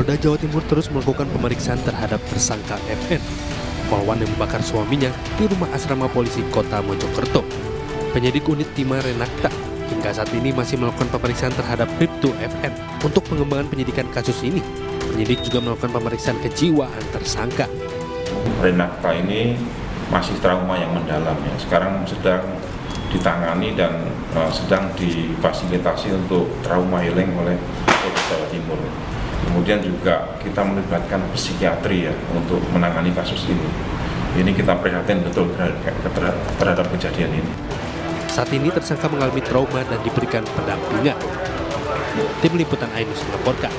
Polda Jawa Timur terus melakukan pemeriksaan terhadap tersangka FN, polwan yang membakar suaminya di rumah asrama polisi Kota Mojokerto. Penyidik unit Timah Renakta hingga saat ini masih melakukan pemeriksaan terhadap Bribtu FN. Untuk pengembangan penyidikan kasus ini, penyidik juga melakukan pemeriksaan kejiwaan tersangka. Renakta ini masih trauma yang mendalam ya. Sekarang sedang ditangani dan sedang difasilitasi untuk trauma healing oleh Polda Jawa Timur. Kemudian juga kita melibatkan psikiatri ya untuk menangani kasus ini. Ini kita prihatin betul terhadap kejadian ini. Saat ini tersangka mengalami trauma dan diberikan pendampingan. Tim Liputan Ainus melaporkan.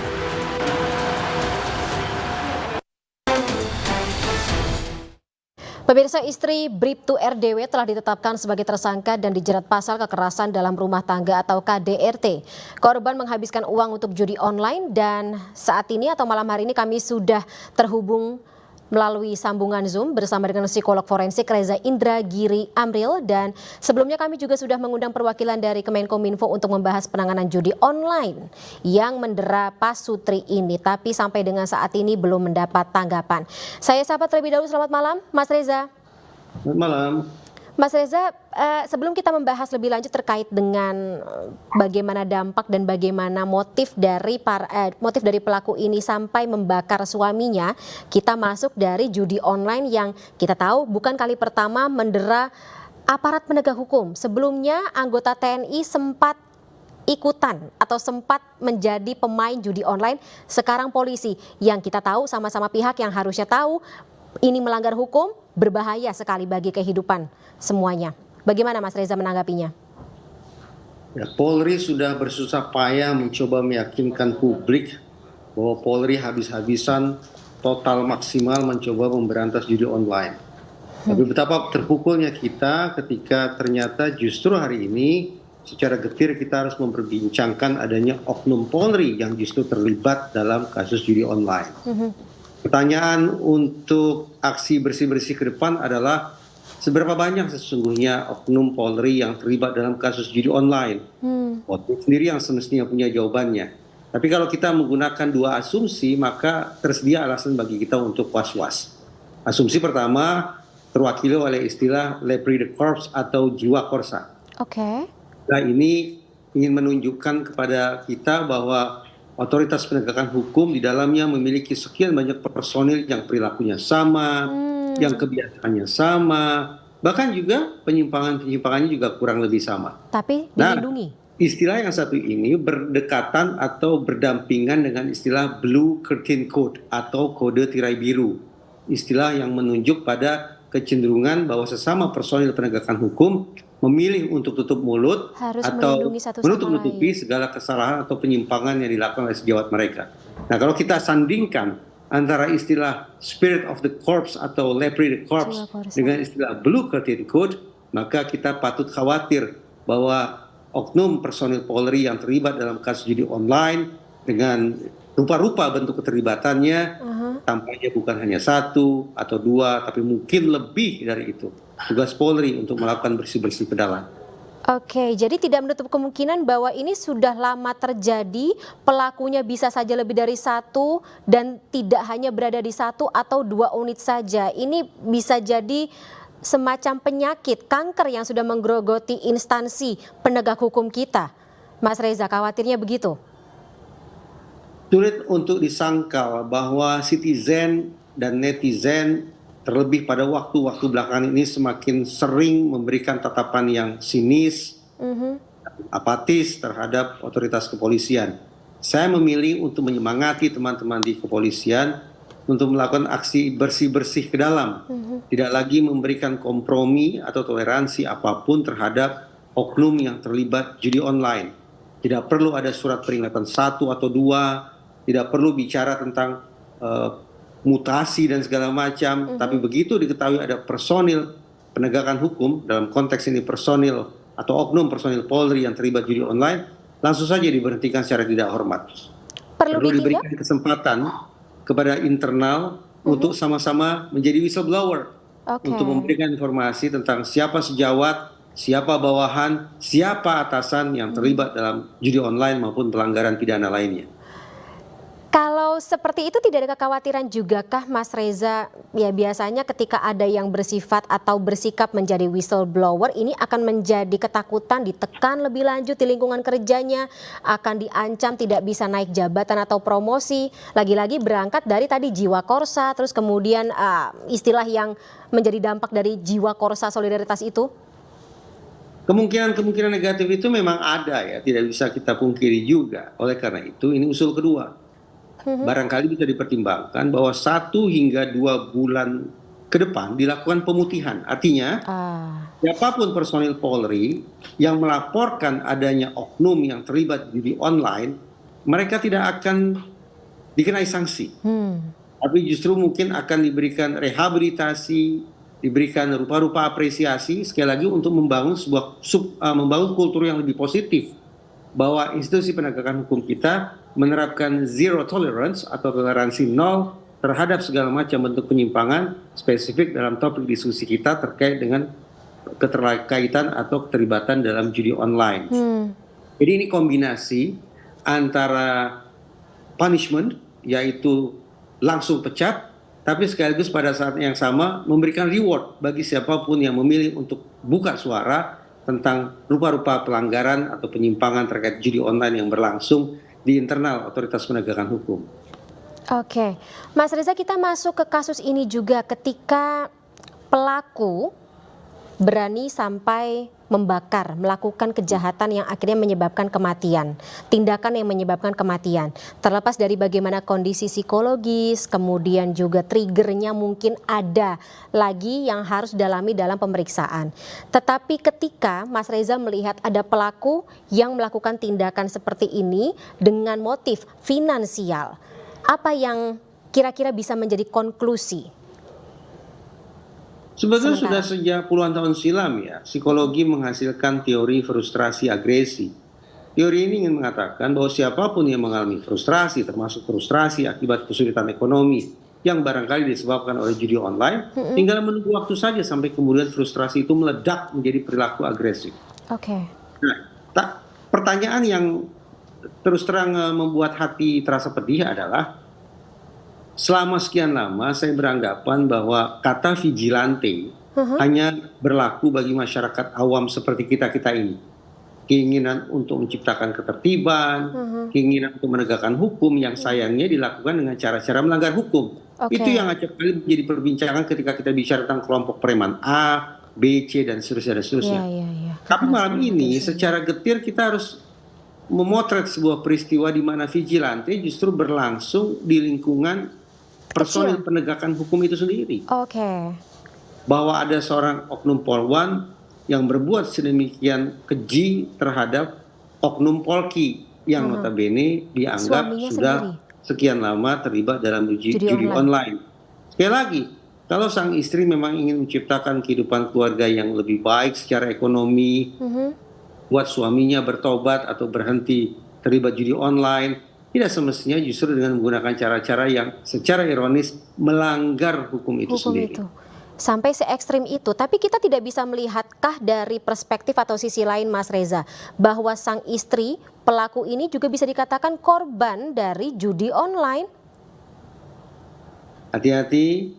Pemirsa, istri Bribtu RDW telah ditetapkan sebagai tersangka dan dijerat pasal kekerasan dalam rumah tangga atau KDRT. Korban menghabiskan uang untuk judi online dan saat ini atau malam hari ini kami sudah terhubung melalui sambungan Zoom bersama dengan psikolog forensik Reza Indragiri Amril, dan sebelumnya kami juga sudah mengundang perwakilan dari Kemenkominfo untuk membahas penanganan judi online yang mendera Pasutri ini, tapi sampai dengan saat ini belum mendapat tanggapan. Saya sapa terlebih dahulu, selamat malam Mas Reza. Selamat malam. Mas Reza, sebelum kita membahas lebih lanjut terkait dengan bagaimana dampak dan bagaimana motif dari pelaku ini sampai membakar suaminya, kita masuk dari judi online yang kita tahu bukan kali pertama mendera aparat penegak hukum. Sebelumnya anggota TNI sempat ikutan atau sempat menjadi pemain judi online, sekarang polisi yang kita tahu sama-sama pihak yang harusnya tahu ini melanggar hukum, berbahaya sekali bagi kehidupan semuanya. Bagaimana Mas Reza menanggapinya? Ya, Polri sudah bersusah payah mencoba meyakinkan publik bahwa Polri habis-habisan total maksimal mencoba memberantas judi online. Tapi betapa terpukulnya kita ketika ternyata justru hari ini secara getir kita harus memperbincangkan adanya oknum Polri yang justru terlibat dalam kasus judi online. Pertanyaan untuk aksi bersih-bersih ke depan adalah seberapa banyak sesungguhnya oknum Polri yang terlibat dalam kasus judi online. Polri sendiri yang semestinya punya jawabannya. Tapi kalau kita menggunakan dua asumsi, maka tersedia alasan bagi kita untuk was-was. Asumsi pertama terwakili oleh istilah Lepri de Corps atau jiwa korsa. Nah, ini ingin menunjukkan kepada kita bahwa otoritas penegakan hukum di dalamnya memiliki sekian banyak personil yang perilakunya sama, yang kebiasaannya sama, bahkan juga penyimpangannya juga kurang lebih sama. Tapi dilindungi. Istilah yang satu ini berdekatan atau berdampingan dengan istilah Blue Curtain Code atau kode tirai biru. Istilah yang menunjuk pada kecenderungan bahwa sesama personil penegakan hukum memilih untuk tutup mulut harus atau menutupi segala kesalahan atau penyimpangan yang dilakukan oleh sejawat mereka. Nah, kalau kita sandingkan antara istilah Spirit of the Corps atau Lepri the Corps dengan istilah Blue Curtain Code, maka kita patut khawatir bahwa oknum personil Polri yang terlibat dalam kasus judi online dengan rupa-rupa bentuk keterlibatannya tampaknya bukan hanya satu atau dua, tapi mungkin lebih dari itu. Tugas Polri untuk melakukan bersih-bersih ke dalam. Oke, jadi tidak menutup kemungkinan bahwa ini sudah lama terjadi, pelakunya bisa saja lebih dari satu dan tidak hanya berada di satu atau dua unit saja. Ini bisa jadi semacam penyakit, kanker yang sudah menggerogoti instansi penegak hukum kita. Mas Reza, khawatirnya begitu? Sulit untuk disangkal bahwa citizen dan netizen terlebih pada waktu-waktu belakangan ini semakin sering memberikan tatapan yang sinis, apatis terhadap otoritas kepolisian. Saya memilih untuk menyemangati teman-teman di kepolisian untuk melakukan aksi bersih-bersih ke dalam. Tidak lagi memberikan kompromi atau toleransi apapun terhadap oknum yang terlibat judi online. Tidak perlu ada surat peringatan 1 atau 2, tidak perlu bicara tentang mutasi dan segala macam, tapi begitu diketahui ada personil penegakan hukum, dalam konteks ini personil atau oknum personil Polri yang terlibat judi online, langsung saja diberhentikan secara tidak hormat. Perlu diberikan kesempatan kepada internal untuk sama-sama menjadi whistleblower, untuk memberikan informasi tentang siapa sejawat, siapa bawahan, siapa atasan yang terlibat dalam judi online maupun pelanggaran pidana lainnya. Kalau Kalau seperti itu tidak ada kekhawatiran juga kah Mas Reza, ya biasanya ketika ada yang bersifat atau bersikap menjadi whistleblower ini akan menjadi ketakutan, ditekan lebih lanjut di lingkungan kerjanya, akan diancam tidak bisa naik jabatan atau promosi, lagi-lagi berangkat dari tadi jiwa korsa, terus kemudian istilah yang menjadi dampak dari jiwa korsa solidaritas itu? Kemungkinan negatif itu memang ada ya, tidak bisa kita pungkiri juga. Oleh karena itu ini usul kedua. Barangkali bisa dipertimbangkan bahwa 1 hingga 2 bulan ke depan dilakukan pemutihan. Artinya siapapun personil Polri yang melaporkan adanya oknum yang terlibat judi online, mereka tidak akan dikenai sanksi. Tapi justru mungkin akan diberikan rehabilitasi, diberikan rupa-rupa apresiasi, sekali lagi untuk membangun membangun kultur yang lebih positif, bahwa institusi penegakan hukum kita menerapkan zero tolerance atau toleransi nol terhadap segala macam bentuk penyimpangan, spesifik dalam topik diskusi kita terkait dengan keterkaitan atau keterlibatan dalam judi online. Jadi ini kombinasi antara punishment, yaitu langsung pecat, tapi sekaligus pada saat yang sama memberikan reward bagi siapapun yang memilih untuk buka suara tentang rupa-rupa pelanggaran atau penyimpangan terkait judi online yang berlangsung di internal otoritas penegakan hukum. Oke, Mas Reza, kita masuk ke kasus ini juga ketika pelaku berani sampai melakukan kejahatan yang akhirnya menyebabkan kematian, tindakan yang menyebabkan kematian. Terlepas dari bagaimana kondisi psikologis, kemudian juga triggernya mungkin ada lagi yang harus didalami dalam pemeriksaan. Tetapi ketika Mas Reza melihat ada pelaku yang melakukan tindakan seperti ini dengan motif finansial, apa yang kira-kira bisa menjadi konklusi? Sebetulnya sudah sejak puluhan tahun silam ya, psikologi menghasilkan teori frustrasi agresi. Teori ini ingin mengatakan bahwa siapapun yang mengalami frustrasi, termasuk frustrasi akibat kesulitan ekonomi yang barangkali disebabkan oleh judi online, tinggal menunggu waktu saja sampai kemudian frustrasi itu meledak menjadi perilaku agresif. Nah, pertanyaan yang terus terang membuat hati terasa pedih adalah, selama sekian lama saya beranggapan bahwa kata vigilante hanya berlaku bagi masyarakat awam seperti kita-kita ini. Keinginan untuk menciptakan ketertiban, keinginan untuk menegakkan hukum yang sayangnya dilakukan dengan cara-cara melanggar hukum. Itu yang acap kali menjadi perbincangan ketika kita bicara tentang kelompok preman A, B, C, dan seterusnya. Tapi malam ini secara getir kita harus memotret sebuah peristiwa di mana vigilante justru berlangsung di lingkungan personil penegakan hukum itu sendiri. Bahwa ada seorang oknum polwan yang berbuat sedemikian keji terhadap oknum polki yang notabene dianggap sudah sekian lama terlibat dalam judi online. Sekali lagi, kalau sang istri memang ingin menciptakan kehidupan keluarga yang lebih baik secara ekonomi, buat suaminya bertobat atau berhenti terlibat judi online, tidak semestinya justru dengan menggunakan cara-cara yang secara ironis melanggar hukum itu sendiri. Sampai se ekstrim itu, tapi kita tidak bisa melihatkah dari perspektif atau sisi lain Mas Reza, bahwa sang istri, pelaku ini juga bisa dikatakan korban dari judi online? Hati-hati,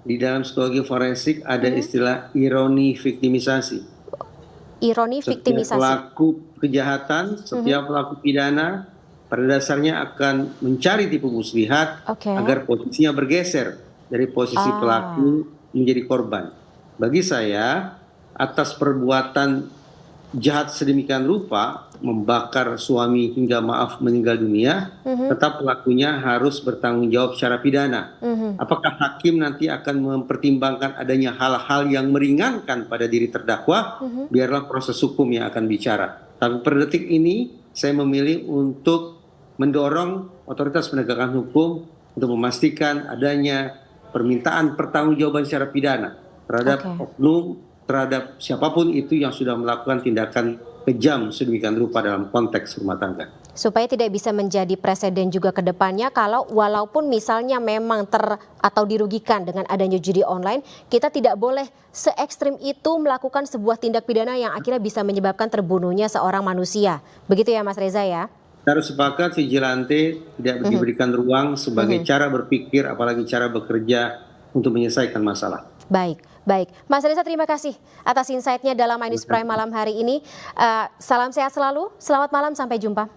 di dalam psikologi forensik ada istilah ironi viktimisasi. Ironi viktimisasi. Setiap pelaku kejahatan, setiap pelaku pidana pada dasarnya akan mencari tipu muslihat agar posisinya bergeser dari posisi pelaku menjadi korban. Bagi saya, atas perbuatan jahat sedemikian rupa, membakar suami hingga meninggal dunia, tetap pelakunya harus bertanggung jawab secara pidana. Apakah hakim nanti akan mempertimbangkan adanya hal-hal yang meringankan pada diri terdakwa? Biarlah proses hukum yang akan bicara. Tapi per detik ini, saya memilih untuk mendorong otoritas penegakan hukum untuk memastikan adanya permintaan pertanggungjawaban secara pidana terhadap oknum, terhadap siapapun itu yang sudah melakukan tindakan kejam sedemikian rupa dalam konteks rumah tangga. Supaya tidak bisa menjadi presiden juga ke depannya, kalau walaupun misalnya memang atau dirugikan dengan adanya judi online, kita tidak boleh se ekstrim itu melakukan sebuah tindak pidana yang akhirnya bisa menyebabkan terbunuhnya seorang manusia. Begitu ya Mas Reza ya? Kita harus sepakat vigilante tidak diberikan ruang sebagai cara berpikir, apalagi cara bekerja untuk menyelesaikan masalah. Baik, baik. Mas Reza, terima kasih atas insight-nya dalam My News Prime malam hari ini. Salam sehat selalu, selamat malam, sampai jumpa.